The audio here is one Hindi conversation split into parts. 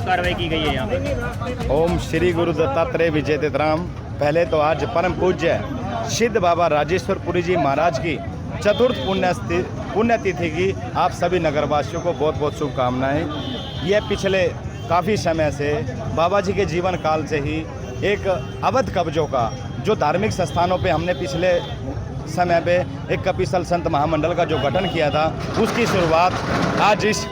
कार्रवाई की गई है यहाँ पर? ओम श्री गुरु दत्तात्रेय विजयतेतराम। पहले तो आज परम पूज्य सिद्ध बाबा राजेश्वर पुरी जी महाराज की चतुर्थ पुण्यतिथि की आप सभी नगरवासियों को बहुत बहुत शुभकामनाएं। यह पिछले काफ़ी समय से बाबा जी के जीवन काल से ही एक अवध कब्जों का जो धार्मिक संस्थानों पे हमने पिछले समय पे एक कपिसल संत महामंडल का जो गठन किया था, उसकी शुरुआत आज इस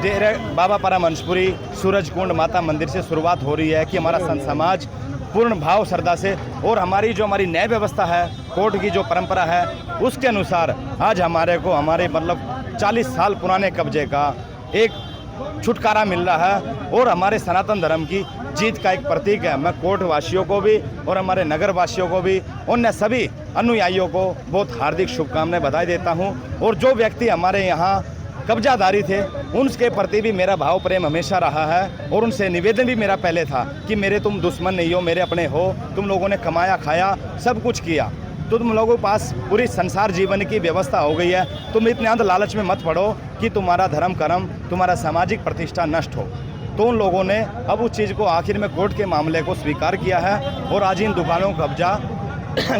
डेरे बाबा परमहंसपुरी सूरज कुंड माता मंदिर से शुरुआत हो रही है कि हमारा संत समाज पूर्ण भाव श्रद्धा से और हमारी न्याय व्यवस्था है, कोर्ट की जो परंपरा है, उसके अनुसार आज हमारे को हमारे 40 साल पुराने कब्जे का एक छुटकारा मिल रहा है और हमारे सनातन धर्म की जीत का एक प्रतीक है। मैं कोर्ट वासियों को भी और हमारे नगर वासियों को भी अन्य सभी अनुयायियों को बहुत हार्दिक शुभकामनाएं बधाई देता हूं। और जो व्यक्ति हमारे यहाँ कब्जाधारी थे, उनके प्रति भी मेरा भाव प्रेम हमेशा रहा है और उनसे निवेदन भी मेरा पहले था कि मेरे तुम दुश्मन नहीं हो, मेरे अपने हो, तुम लोगों ने कमाया खाया सब कुछ किया, तो तुम लोगों के पास पूरी संसार जीवन की व्यवस्था हो गई है, तुम इतने अंध लालच में मत पड़ो कि तुम्हारा धर्म कर्म तुम्हारा सामाजिक प्रतिष्ठा नष्ट हो। तो उन लोगों ने अब उस चीज़ को आखिर में कोर्ट के मामले को स्वीकार किया है और आज इन दुकानों का कब्जा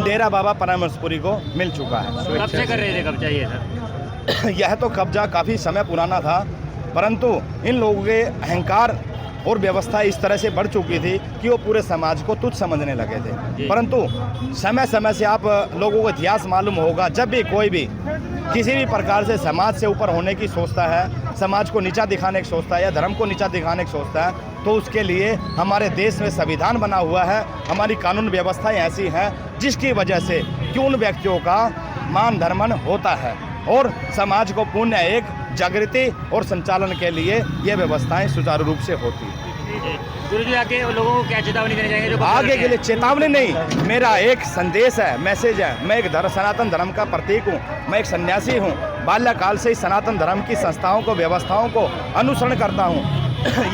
डेरा बाबा परमहंसपुरी को मिल चुका है। कब से कर रहे थे कब्जा ये सर? यह तो कब्जा काफ़ी समय पुराना था, परंतु इन लोगों के अहंकार और व्यवस्था इस तरह से बढ़ चुकी थी कि वो पूरे समाज को तुच्छ समझने लगे थे। परंतु समय समय से आप लोगों को इतिहास मालूम होगा, जब भी कोई भी किसी भी प्रकार से समाज से ऊपर होने की सोचता है, समाज को नीचा दिखाने की सोचता है या धर्म को नीचा दिखाने की सोचता है, तो उसके लिए हमारे देश में संविधान बना हुआ है, हमारी कानून व्यवस्थाएं ऐसी हैं जिसकी वजह से कि उन व्यक्तियों का मान धर्मन होता है और समाज को पुण्य एक जागृति और संचालन के लिए ये व्यवस्थाएं सुचारू रूप से होती है। गुरु जी आगे लोगों को क्या चेतावनी देना चाहेंगे? जो आगे के लिए चेतावनी नहीं, मेरा एक संदेश है, मैसेज है। मैं एक सनातन धर्म का प्रतीक हूँ, मैं एक सन्यासी हूँ, बाल्यकाल से ही सनातन धर्म की संस्थाओं को व्यवस्थाओं को अनुसरण करता हूँ।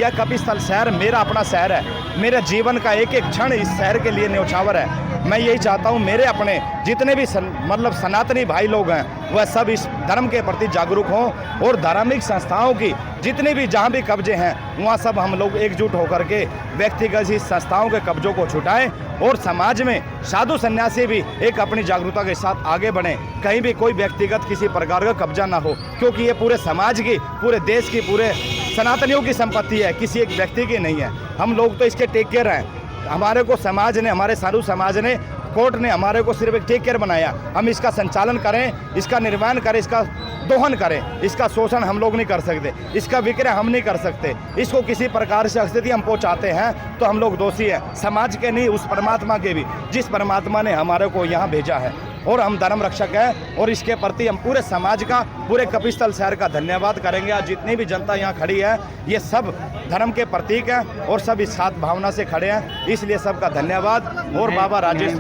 यह कपिस्थल शहर मेरा अपना शहर है, मेरे जीवन का एक एक क्षण इस शहर के लिए न्यौछावर है। मैं यही चाहता हूँ मेरे अपने जितने भी सनातनी भाई लोग हैं वह सब इस धर्म के प्रति जागरूक हों और धार्मिक संस्थाओं की जितने भी जहाँ भी कब्जे हैं वहाँ सब हम लोग एकजुट होकर के व्यक्तिगत इस संस्थाओं के कब्जों को छुटाएं और समाज में साधु सन्यासी भी एक अपनी जागरूकता के साथ आगे बढ़ें, कहीं भी कोई व्यक्तिगत किसी प्रकार का कब्जा ना हो, क्योंकि ये पूरे समाज की, पूरे देश की, पूरे सनातनियों की संपत्ति है, किसी एक व्यक्ति की नहीं है। हम लोग तो इसके टेक केयर हैं। हमारे को समाज ने, हमारे साधु समाज ने, कोर्ट ने हमारे को सिर्फ एक टेक केयर बनाया। हम इसका संचालन करें, इसका निर्माण करें, इसका दोहन करें, इसका शोषण हम लोग नहीं कर सकते, इसका विक्रय हम नहीं कर सकते। इसको किसी प्रकार से स्थिति हम पहुंचाते हैं तो हम लोग दोषी हैं, समाज के नहीं उस परमात्मा के भी, जिस परमात्मा ने हमारे को यहाँ भेजा है। और हम धर्म रक्षक हैं और इसके प्रति हम पूरे समाज का, पूरे कपिस्थल शहर का धन्यवाद करेंगे। आज जितनी भी जनता यहाँ खड़ी है ये सब धर्म के प्रतीक हैं और सब इस साथ भावना से खड़े हैं, इसलिए सबका धन्यवाद। और बाबा राजेश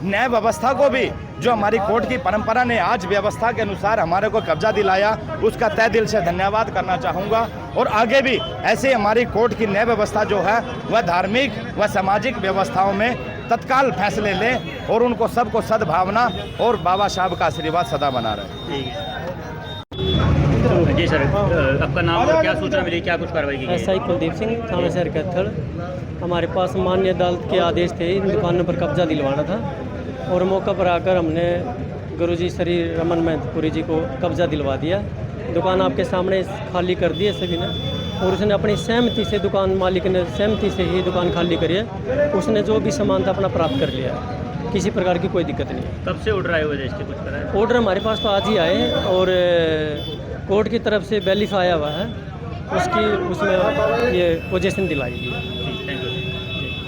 न्याय व्यवस्था को भी, जो हमारी कोर्ट की परंपरा ने आज व्यवस्था के अनुसार हमारे को कब्जा दिलाया, उसका तहे दिल से धन्यवाद करना चाहूँगा। और आगे भी ऐसे हमारी कोर्ट की न्याय व्यवस्था जो है वह धार्मिक व सामाजिक व्यवस्थाओं में तत्काल फैसले लें और उनको सबको सद्भावना और बाबा साहब का आशीर्वाद सदा बना रहे। जी सर, आपका नाम और क्या सूचना मिली, क्या कुछ कार्रवाई की गई? एसआई कुलदीप सिंह, थाना शहर कैथल। हमारे पास माननीय अदालत के आदेश थे इन दुकानों पर कब्जा दिलवाना था और मौका पर आकर हमने गुरुजी श्री रमन महंतपुरी जी को कब्जा दिलवा दिया। दुकान आपके सामने खाली कर दी है सभी ने और उसने अपनी सहमति से, दुकान मालिक ने सहमति से ही दुकान खाली करी है। उसने जो भी सामान था अपना प्राप्त कर लिया, किसी प्रकार की कोई दिक्कत नहीं है। कब से ऑर्डर आए हुए थे इसके, कुछ पता है? ऑर्डर हमारे पास तो आज ही आए और कोर्ट की तरफ से वेरीफाई आया हुआ है, उसमें ये पोजीशन दिलाई गई है।